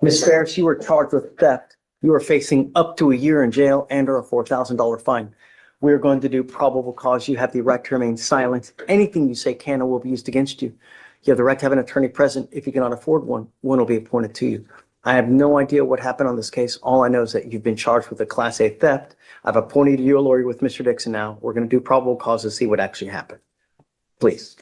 Ms. Ferris, you were charged with theft. You are facing up to a year in jail and or a $4,000 fine. We are going to do probable cause. You have the right to remain silent. Anything you say can or will be used against you. You have the right to have an attorney present. If you cannot afford one, one will be appointed to you. I have no idea what happened on this case. All I know is that you've been charged with a Class A theft. I've appointed you a lawyer with Mr. Dixon now. We're going to do probable cause to see what actually happened. Please.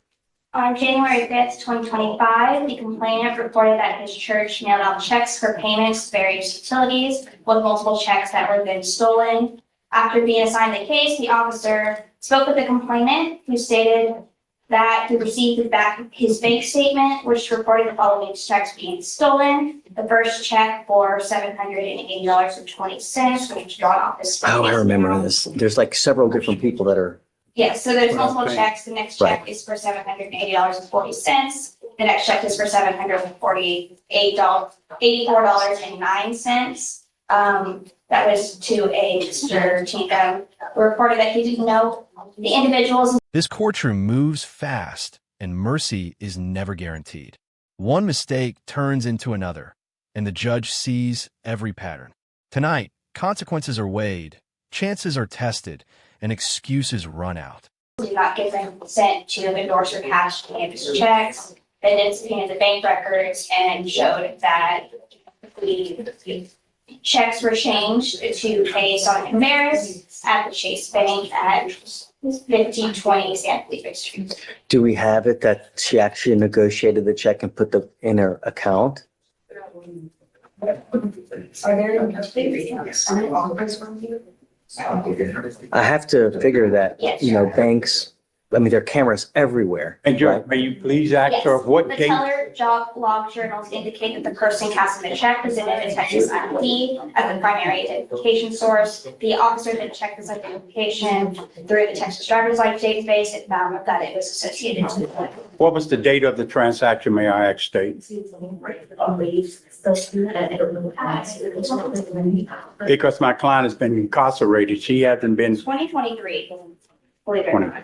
On January 5th, 2025, the complainant reported that his church mailed out checks for payments to various utilities with multiple checks that were then stolen. After being assigned the case, the officer spoke with the complainant, who stated that he received back his bank statement, which reported the following checks being stolen. The first check for $780.20, which was drawn off his Oh, I remember this. There's like several different people that are. Yes, so there's multiple checks. The next check is for $780.40. The next check is for $784.09. That was to a Mr. Tinko, who reported that he didn't know the individuals. This courtroom moves fast, and mercy is never guaranteed. One mistake turns into another, and the judge sees every pattern. Tonight, consequences are weighed, chances are tested, and excuses run out. Did not give them consent to endorse or cash any of his checks. They then subpoenaed the bank records and showed that the checks were changed to pay Sonia Maris at the Chase Bank at 1520 San Felipe Street. Do we have it that she actually negotiated the check and put them in her account? Are there complete readings on all offers from you? I have to figure that, Yes. Banks, I mean, there are cameras everywhere. And right? may you please ask her what The date? teller job log journals indicate that the person casting the check presented a Texas ID as the primary identification source. The officer then checked this identification through the Texas driver's license database and found that it was associated to the. What was the date of the transaction, may I ask state? Because my client has been incarcerated. She hasn't been. 2023, believe it or not.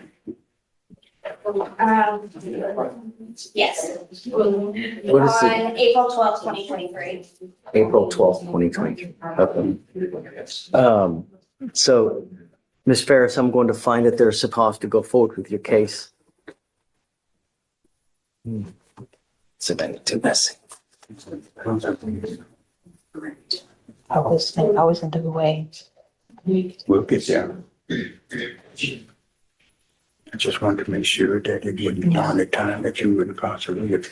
Yes. What is it? On April 12th, 2023. April 12th, 2023. Okay. So, Ms. Ferris, I'm going to find that they're supposed to go forward with your case. It's a bit too messy. I was in the way. We'll get there. I just wanted to make sure that it wouldn't be on the time that you were incarcerated.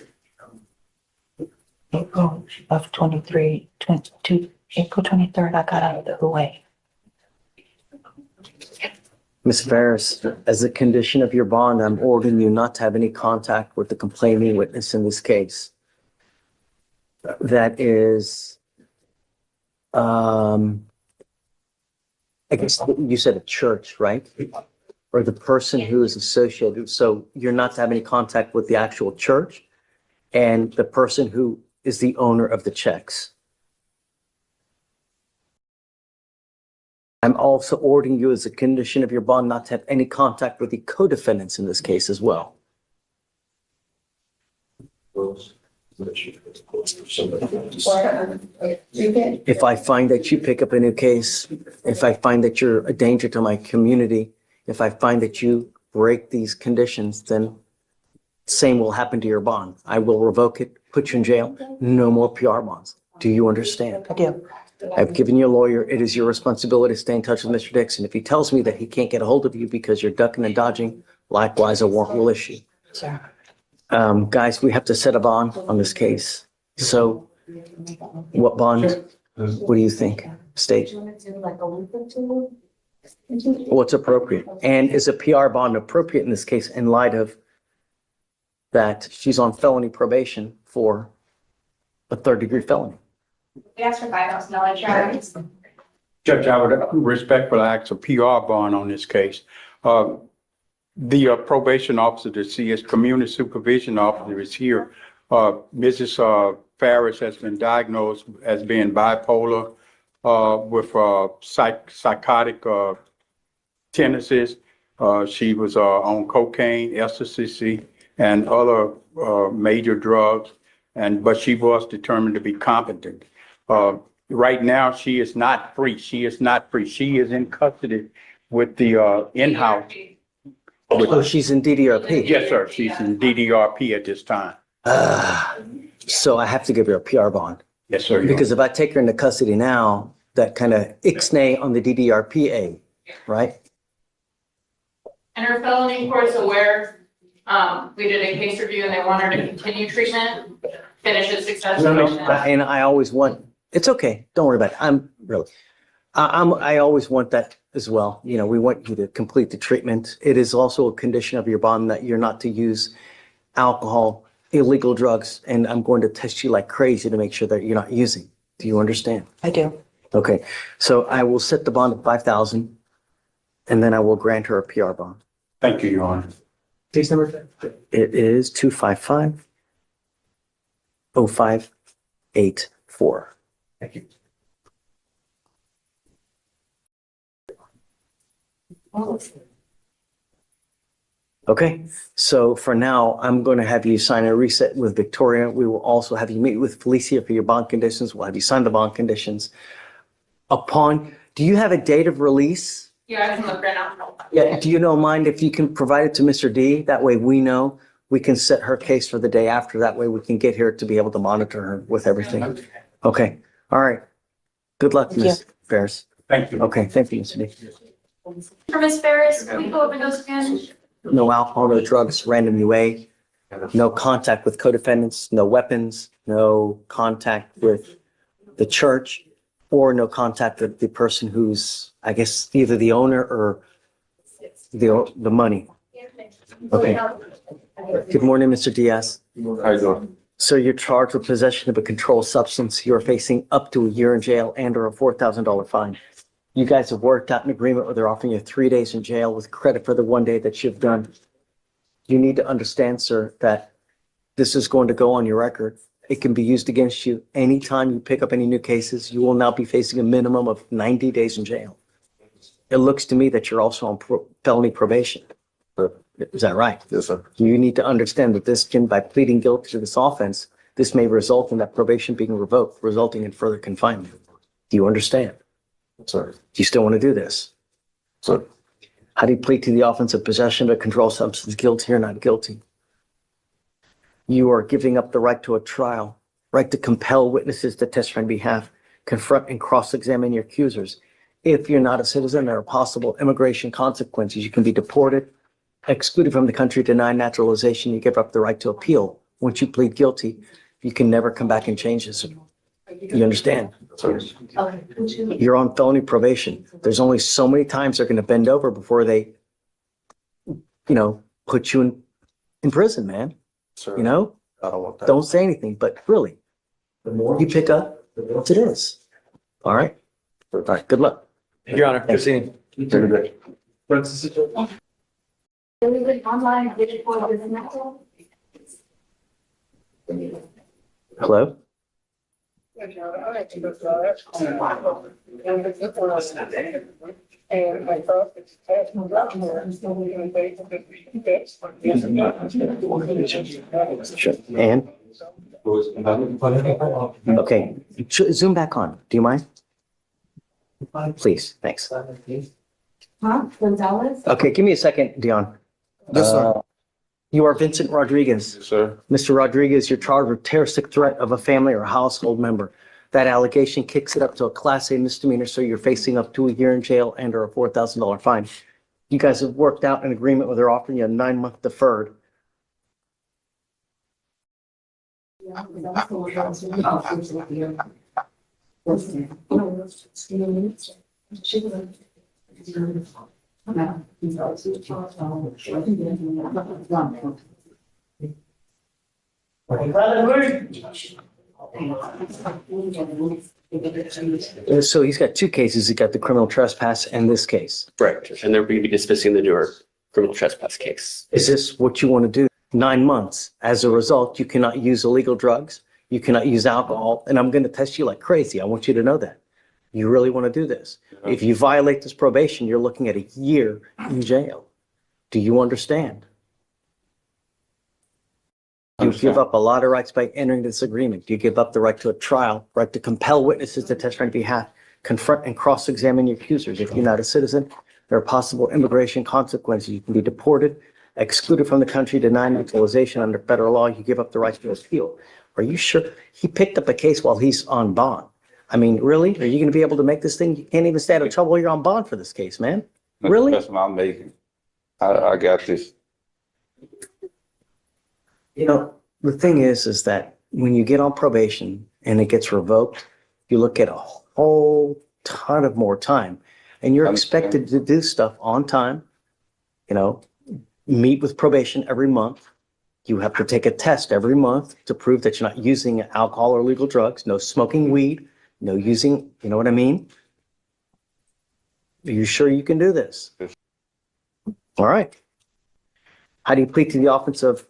April of 23, 22, April 23rd, I got out of the way. Ms. Ferris, as a condition of your bond, I'm ordering you not to have any contact with the complaining witness in this case. That is, I guess you said a church, right? Or the person who is associated. So you're not to have any contact with the actual church and the person who is the owner of the checks. I'm also ordering you as a condition of your bond not to have any contact with the co-defendants in this case as well. If I find that you pick up a new case, if I find that you're a danger to my community, if I find that you break these conditions, then same will happen to your bond. I will revoke it, put you in jail, no more PR bonds. Do you understand? I do. I've given you a lawyer. It is your responsibility to stay in touch with Mr. Dixon. If he tells me that he can't get a hold of you because you're ducking and dodging, likewise, a warrant will issue. Sir. Guys, we have to set a bond on this case. So what bond? What do you think? State. What's appropriate? And is a PR bond appropriate in this case in light of that she's on felony probation for a third-degree felony? We asked for $5,000 charge. Judge, I would respectfully ask a PR bond on this case. The probation officer, the CS community supervision officer is here. Mrs. Ferris has been diagnosed as being bipolar with psychotic tendencies. She was on cocaine, ecstasy, and other major drugs. but she was determined to be competent. Right now, she is not free. She is not free. She is in custody with the in-house. Oh, she's in DDRP. Yes, sir. She's in DDRP at this time. So I have to give her a PR bond. Yes, sir. Because if I take her into custody now, that kind of ixnay on the DDRPA, right? And her felony court's aware, we did a case review and they want her to continue treatment, finish it successfully. And I always want, it's okay, don't worry about it. I always want that as well. You know, we want you to complete the treatment. It is also a condition of your bond that you're not to use alcohol, illegal drugs, and I'm going to test you like crazy to make sure that you're not using. Do you understand? I do. Okay, so I will set the bond at 5,000 and then I will grant her a PR bond. Thank you, Your Honor. Case number? It is 255-0584. Thank you. Okay, so for now, I'm going to have you sign a reset with Victoria. We will also have you meet with Felicia for your bond conditions. We'll have you sign the bond conditions. Do you have a date of release? Yeah, I can look right now. Yeah, do you know mind if you can provide it to Mr. D? That way we know we can set her case for the day after. That way we can get here to be able to monitor her with everything. Okay, all right. Good luck, Ms. Ferris. Thank you. Okay, thank you, Mr. D. For Ms. Ferris, can we go over those again? No alcohol, no drugs, random UA, no contact with co-defendants, no weapons, no contact with the church, or no contact with the person who's, I guess, either the owner or the money. Okay. Good morning, Mr. Diaz. How you doing? So you're charged with possession of a controlled substance. You're facing up to a year in jail and or a $4,000 fine. You guys have worked out an agreement where they're offering you 3 days in jail with credit for the 1 day that you've done. You need to understand, sir, that this is going to go on your record. It can be used against you anytime you pick up any new cases. You will now be facing a minimum of 90 days in jail. It looks to me that you're also on felony probation. Is that right? Yes, sir. You need to understand that this can, by pleading guilty to this offense, this may result in that probation being revoked, resulting in further confinement. Do you understand? Sir. Do you still want to do this? Sir. How do you plead to the offense of possession of a controlled substance, guilty or not guilty? You are giving up the right to a trial, right to compel witnesses to testify on behalf, confront and cross-examine your accusers. If you're not a citizen, there are possible immigration consequences. You can be deported, excluded from the country, denied naturalization. You give up the right to appeal. Once you plead guilty, you can never come back and change this. You understand? Sir. You're on felony probation. There's only so many times they're going to bend over before they, put you in prison, man. Sir. You know, I don't want that. don't say anything, but really, the more you pick up, the worse it is. All right? All right, good luck. Your Honor, good seeing you. Very good. Online, digital, business. Hello? Sure. And? Okay, zoom back on. Do you mind? Please, thanks. Huh? Gonzalez? Okay, give me a second, Dion. Yes, sir. You are Vincent Rodriguez. Yes, sir. Mr. Rodriguez, you're charged with terroristic threat of a family or household member. That allegation kicks it up to a Class A misdemeanor, so you're facing up to a year in jail and or a $4,000 fine. You guys have worked out an agreement where they're offering you a 9-month deferred. So he's got 2 cases. He's got the criminal trespass and this case. Correct. And they're going to be dismissing the newer criminal trespass case. Is this what you want to do? 9 months. As a result, you cannot use illegal drugs. You cannot use alcohol. And I'm going to test you like crazy. I want you to know that. You really want to do this. If you violate this probation, you're looking at a year in jail. Do you understand? You give up a lot of rights by entering this agreement. You give up the right to a trial, right to compel witnesses to testify on your behalf, confront and cross-examine your accusers. If you're not a citizen, there are possible immigration consequences. You can be deported, excluded from the country, denied naturalization under federal law. You give up the right to appeal. Are you sure? He picked up a case while he's on bond. I mean, really? Are you going to be able to make this thing? You can't even stay out of trouble while you're on bond for this case, man. Really? That's what I'm making. I got this. You know, the thing is that when you get on probation and it gets revoked, you look at a whole ton of more time and you're expected to do stuff on time, you know, meet with probation every month. You have to take a test every month to prove that you're not using alcohol or illegal drugs, no smoking weed, no using, you know what I mean? Are you sure you can do this? All right. How do you plead to the offense of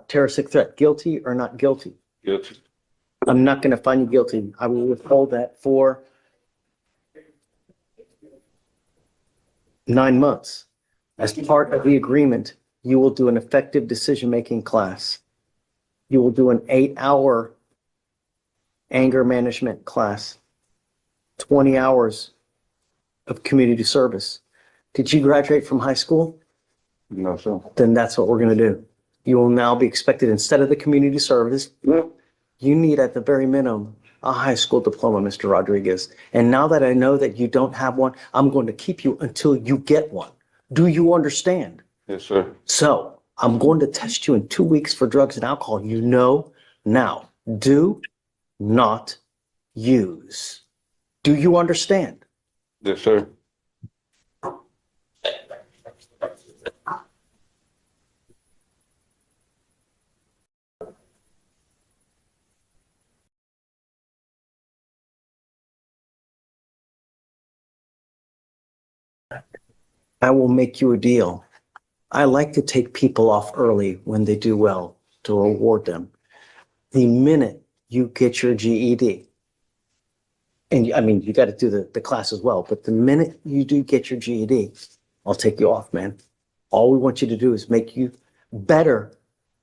terroristic threat? Guilty or not guilty? Guilty. I'm not going to find you guilty. I will withhold that for 9 months. As part of the agreement, you will do an effective decision-making class. You will do an 8-hour anger management class, 20 hours of community service. Did you graduate from high school? No, sir. Then that's what we're going to do. You will now be expected, instead of the community service, you need at the very minimum a high school diploma, Mr. Rodriguez. And now that I know that you don't have one, I'm going to keep you until you get one. Do you understand? Yes, sir. So I'm going to test you in 2 weeks for drugs and alcohol. You know now. Do not use. Do you understand? Yes, sir. I will make you a deal. I like to take people off early when they do well to reward them. The minute you get your GED, and I mean, you got to do the class as well, but the minute you do get your GED, I'll take you off, man. All we want you to do is make you better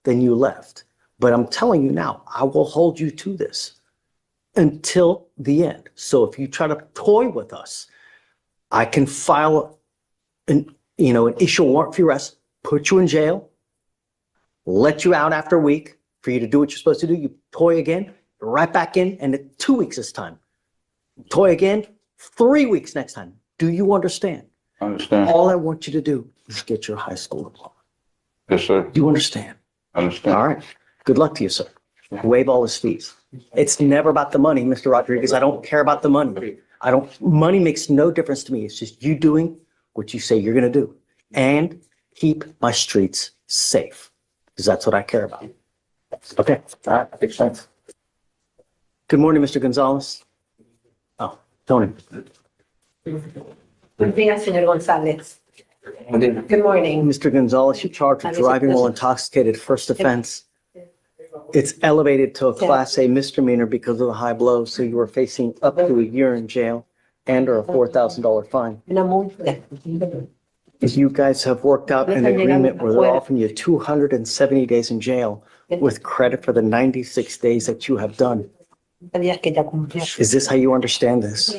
than you left. But I'm telling you now, I will hold you to this until the end. So if you try to toy with us, I can file an issue a warrant for your arrest, put you in jail, let you out after a week for you to do what you're supposed to do. You toy again, right back in, and in 2 weeks this time. Toy again, 3 weeks next time. Do you understand? I understand. All I want you to do is get your high school diploma. Yes, sir. Do you understand? I understand. All right. Good luck to you, sir. Waive all his fees. It's never about the money, Mr. Rodriguez. I don't care about the money. Money makes no difference to me. It's just you doing what you say you're going to do and keep my streets safe, because that's what I care about. Okay. All right. Makes sense. Good morning, Mr. Gonzalez. Oh, Tony. Buenos días, señor González. Good morning. Mr. Gonzalez, you're charged with driving while intoxicated, first offense. It's elevated to a Class A misdemeanor because of the high blow, so you are facing up to a year in jail and or a $4,000 fine. Una multa. You guys have worked out an agreement where they're offering you 270 days in jail with credit for the 96 days that you have done. Días que ya cumplió. Is this how you understand this?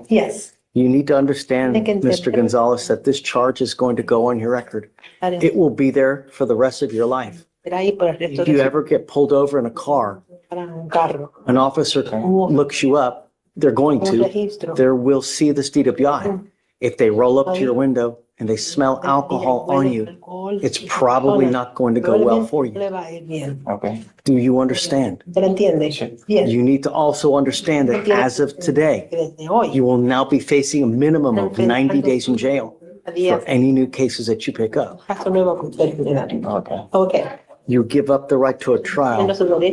Yes. You need to understand, Mr. Gonzalez, that this charge is going to go on your record. It will be there for the rest of your life. If you ever get pulled over in a car, an officer looks you up, they're going to, they will see this DWI. If they roll up to your window and they smell alcohol on you, it's probably not going to go well for you. Okay. Do you understand? Yes. You need to also understand that as of today, you will now be facing a minimum of 90 days in jail for any new cases that you pick up. Okay. Okay. You give up the right to a trial,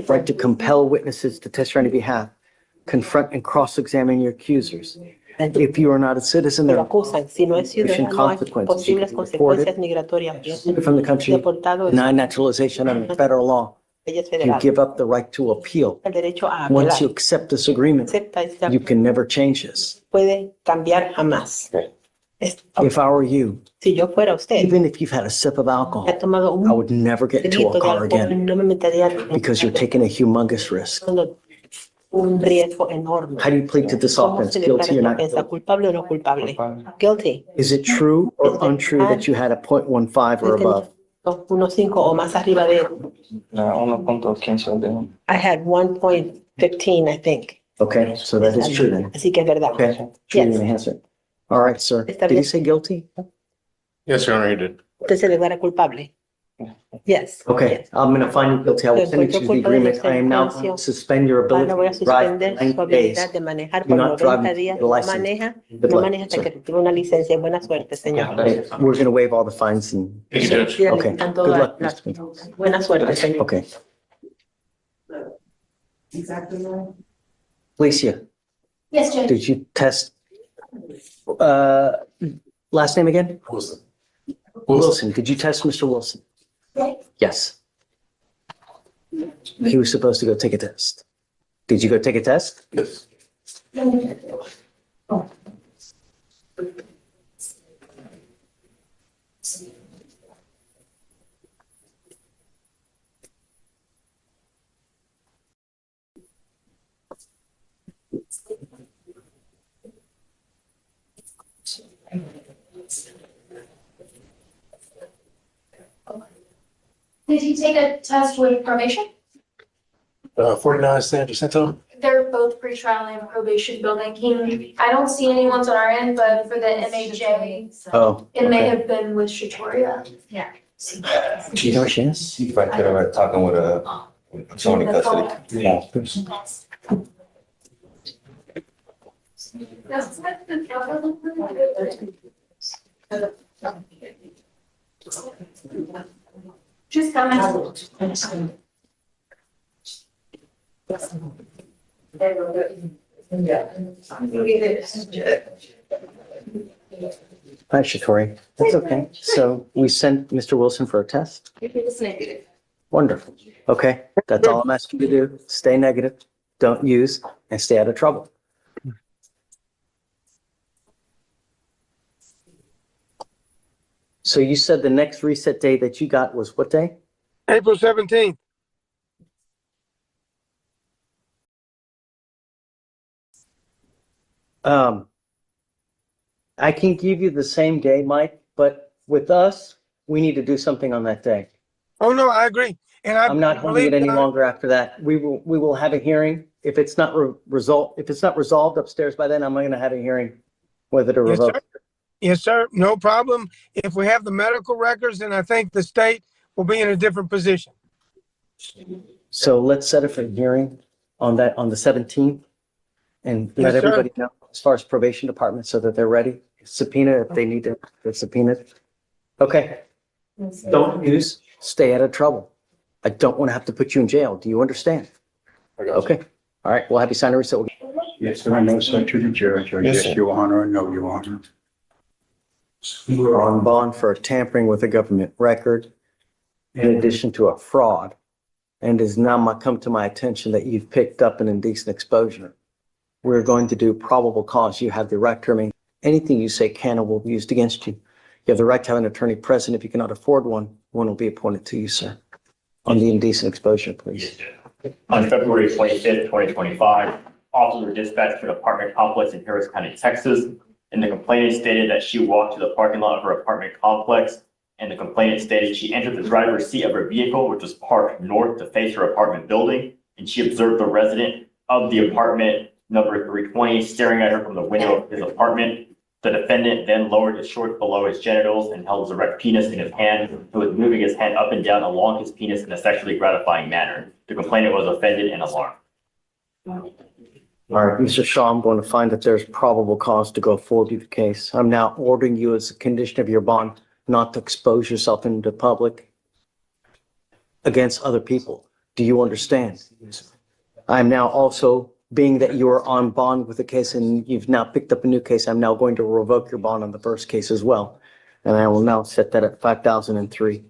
right to compel witnesses to testify on your behalf, confront and cross-examine your accusers. If you are not a citizen, there are immigration consequences. You can be deported from the country, denied naturalization under federal law. You give up the right to appeal. Once you accept this agreement, you can never change this. Puede cambiar jamás. If I were you, Si yo fuera usted, even if you've had a sip of he alcohol, tomado I un would never get into poquito a de car alcohol, again no me metería because you're taking a humongous risk. un riesgo enorme. How do you plead to this ¿Cómo offense? se Guilty declara or esta not? ofensa? ¿Culpable o no culpable? Culpable. Guilty. Is it true or untrue that you had a .15 or above? Unos 5 o más arriba de. 1.15 I had 1.15, I think. Okay, so that is true then. Así que es verdad. Okay, true Yes. enhancement. All right, sir. Está Did he bien. say guilty? Yes, Your Honor, he did. Usted se declara culpable. Yes. Okay, Yes. I'm going to find you guilty. I will send you to the agreement. I am now going to suspend your Ahora voy a ability to drive suspender for su 90 days. habilidad de manejar Do por not drive 90 until you días. get a license. Maneja, Good no luck, maneja hasta sir. que reciba una licencia. Buena suerte, señor. Okay, we're going to waive all the fines and. Thank you, Judge. Sí, le Okay, quitan good todas luck, las- Mr. Pinto. Buena suerte, señor. Okay. Felicia, Yes, Judge. did you test, last name again? Wilson. Wilson, did you test Mr. Wilson? Yes. He was supposed to go take a test. Did you go take a test? Yes. Did he take a test with probation? 49 San Jacinto. They're both pretrial and probation building. I don't see any ones on our end, but for the MHA, Oh, it may okay. have been with Shatoria. Do you know where she is? If I could have talking with someone in custody. Yeah. Just coming. Hi, Shatori. That's okay. So we sent Mr. Wilson for a test? It's negative. Wonderful. Okay, that's all I'm asking you to do. Stay negative, don't use, and stay out of trouble. So you said the next reset day that you got was what day? April 17th. I can give you the same day, Mike, but with us, we need to do something on that day. Oh, no, I agree. And I I'm not holding it believe any that- longer after that. We will have a hearing. If it's not resolved upstairs by then, I'm going to have a hearing whether to Yes, revoke. sir. Yes, sir. No problem. If we have the medical records, then I think the state will be in a different position. So let's set it for a hearing on that, on the 17th. And let Yes, sir. everybody know as far as probation department so that they're ready. Subpoena if they need to, they're subpoenaed. Okay. Don't use, stay out of trouble. I don't want to have to put you in jail. Do you understand? Okay. All right. We'll have you sign a receipt. Yes, sir. No, sir, to the judge. Or Yes, yes, sir. Your Honor, or no, Your Honor. You are on bond for tampering with a government record in addition to a fraud. And it has now come to my attention that you've picked up an indecent exposure. We're going to do probable cause. You have the right to remain. Anything you say can or will be used against you. You have the right to have an attorney present. If you cannot afford one, one will be appointed to you, sir. On the indecent exposure, please. On February 25th, 2025, officers were dispatched to an apartment complex in Harris County, Texas. And the complainant stated that she walked to the parking lot of her apartment complex. And the complainant stated she entered the driver's seat of her vehicle, which was parked north to face her apartment building. And she observed the resident of the apartment number 320 staring at her from the window of his apartment. The defendant then lowered his shorts below his genitals and held his erect penis in his hand. He was moving his hand up and down along his penis in a sexually gratifying manner. The complainant was offended and alarmed. All right, Mr. Shaw, I'm going to find that there's probable cause to go forward with the case. I'm now ordering you as a condition of your bond not to expose yourself into the public against other people. Do you understand? I'm now also, being that you are on bond with the case and you've now picked up a new case, I'm now going to revoke your bond on the first case as well. And I will now set that at 5,003.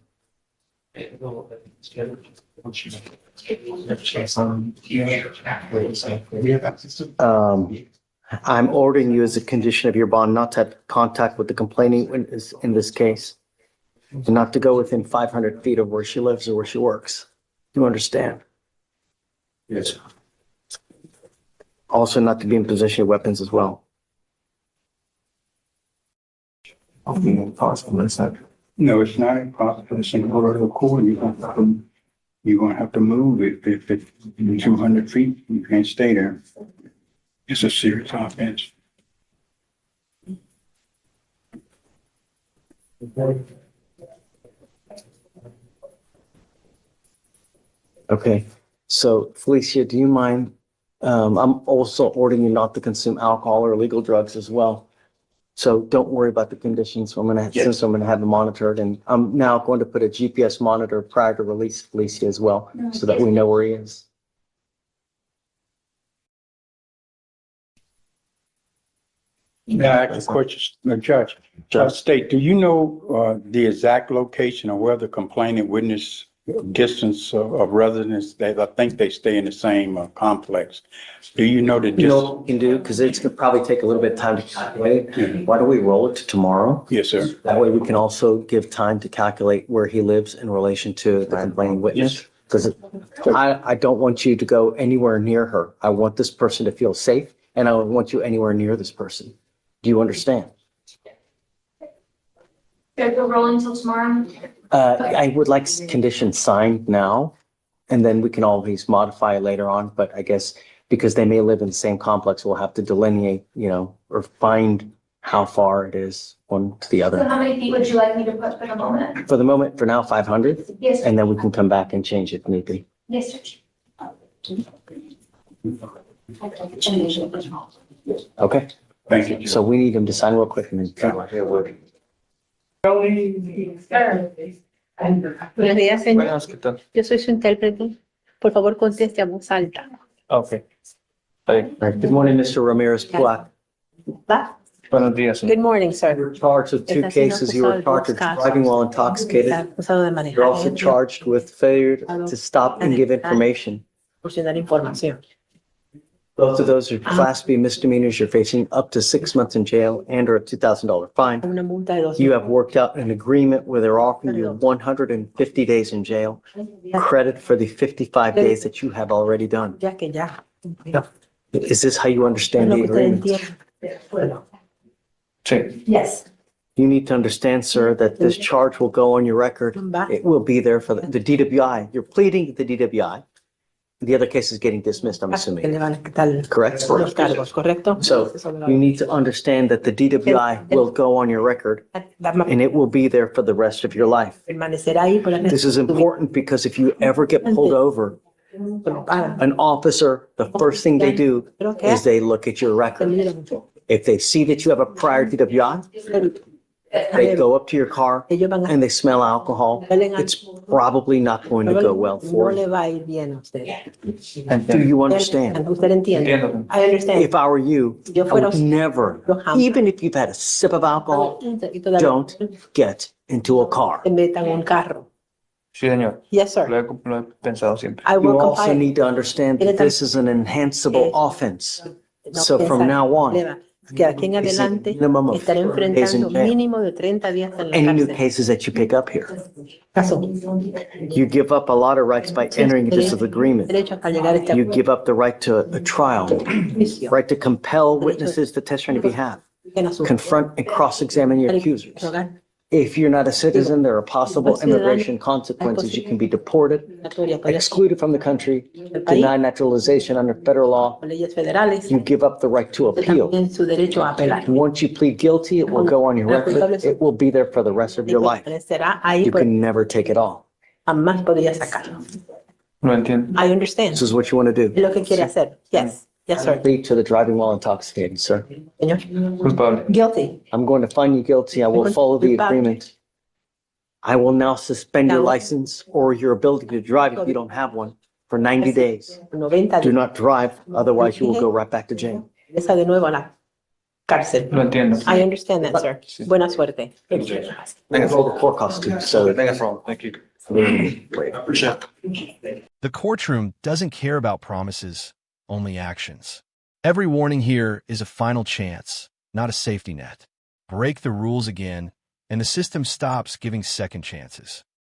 I'm ordering you as a condition of your bond not to have contact with the complaining witness in this case. And not to go within 500 feet of where she lives or where she works. Do you understand? Yes. Also not to be in possession of weapons as well. Hopefully impossible, it's not. No, it's not impossible. It's in order of the court. You're gonna have to move it if it's 200 feet. You can't stay there. It's a serious offense. Okay, so Felicia, do you mind? I'm also ordering you not to consume alcohol or illegal drugs as well. So don't worry about the conditions. Since I'm gonna have it monitored, and I'm now going to put a GPS monitor prior to release Felicia as well, so that we know where he is. May I ask a question, Judge? State, do you know the exact location of where the complaining witness distance of residence? I think they stay in the same complex. Do you know the You know distance? what we can do, because it's gonna probably take a little bit of time to calculate. Why don't we roll it to tomorrow? Yes, sir. That way we can also give time to calculate where he lives in relation to the complaining witness. Because I don't want you to go anywhere near her. I want this person to feel safe, and I don't want you anywhere near this person. Do you understand? Should we roll until tomorrow? I would like conditions signed now, and then we can always modify it later on. But I guess because they may live in the same complex, we'll have to delineate, or find how far it is one to the So other. how many feet would you like me to put for the moment? For the moment, for now, 500, Yes, sir. and then we can come back and change it if need be. Yes, sir. Okay? Thank you. So we need him to sign real quick and then. Buenos días, señor. Buenas, ¿qué tal? Yo soy su intérprete. Por favor, conteste a voz alta. Okay. Hey, All right, good morning, Mr. Ramirez Black. ¿Va? buenos días, señor. Good morning, sir. You're charged with two cases. You were charged with driving while intoxicated. Está acusado de manejar. You're also charged with failure to stop and give information. Proporcionar información. Both of those are Class B misdemeanors. You're facing up to 6 months in jail and or a $2,000 fine. Una multa de 2 You have worked out an agreement where they're offering you 150 days in jail, credit for the 55 days that you have already done. Ya que ya. Is this how you Es understand lo the que usted agreement? entiende. Sí. Yes. You need to understand, sir, that this charge will go on your record. It will be there for the DWI. You're pleading the DWI. The other case is getting dismissed, I'm Que assuming. le van a quitar Correct? los cargos, ¿correcto? So you need to understand that the DWI will go on your record and it will be there for the rest of your life. Permanecerá ahí por el This is important because if you ever get pulled over, an officer, the first thing they do is they look at your record. If they see that you have a prior DWI, they go up to your car and they smell alcohol, it's probably not going to go well No for le you. va a ir bien a usted. Do you understand? Usted entiende. Entiendo. I understand. If I were you, Yo I fuera would usted, never, yo jamás even if you've had a sip of alcohol, don't get into a car. se meta en un carro. Sí, señor. Yes, sir. Lo he pensado siempre. I will You also comply. need to understand that this is an enhanceable offense. So from now on, Que aquí en adelante minimum of estaré 30 days in enfrentando jail. mínimo de 30 días en la Any new cárcel. cases that you pick up here, Caso. you give up a lot of rights by entering into this agreement. Derecho a llegar a este You acuerdo. give up the right to a trial, Juicio. right to compel witnesses to testify on your behalf, En asunto. confront and cross-examine your accusers. Rogar. If you're not a citizen, there are possible immigration consequences. You can be deported, Migratoria, podría ser excluded from the country, del país, denied naturalization under federal law. por leyes federales, You give up the right to appeal. también su derecho a apelar. Once you plead guilty, it will go on your record. It will be there for the rest of your life. Permanecerá ahí, You pues can never take it all. jamás podría sacarlo. Lo entiendo. I understand. This is what you want to do. Es lo que quiere hacer. Yes. Yes, sir. Plead to the driving while intoxicated, sir. Señor. Culpable. Guilty. I'm going to find you guilty. I will follow the agreement. I will now suspend your license or your ability to drive if you don't have one for 90 days. 90 Do días. not drive, otherwise you will go right back to jail. Regresa de nuevo a la cárcel. Lo entiendo. I understand that, sir. Buena suerte. Venga, for the court costume, so. Thank you. The courtroom doesn't care about promises, only actions. Every warning here is a final chance, not a safety net. Break the rules again, and the system stops giving second chances.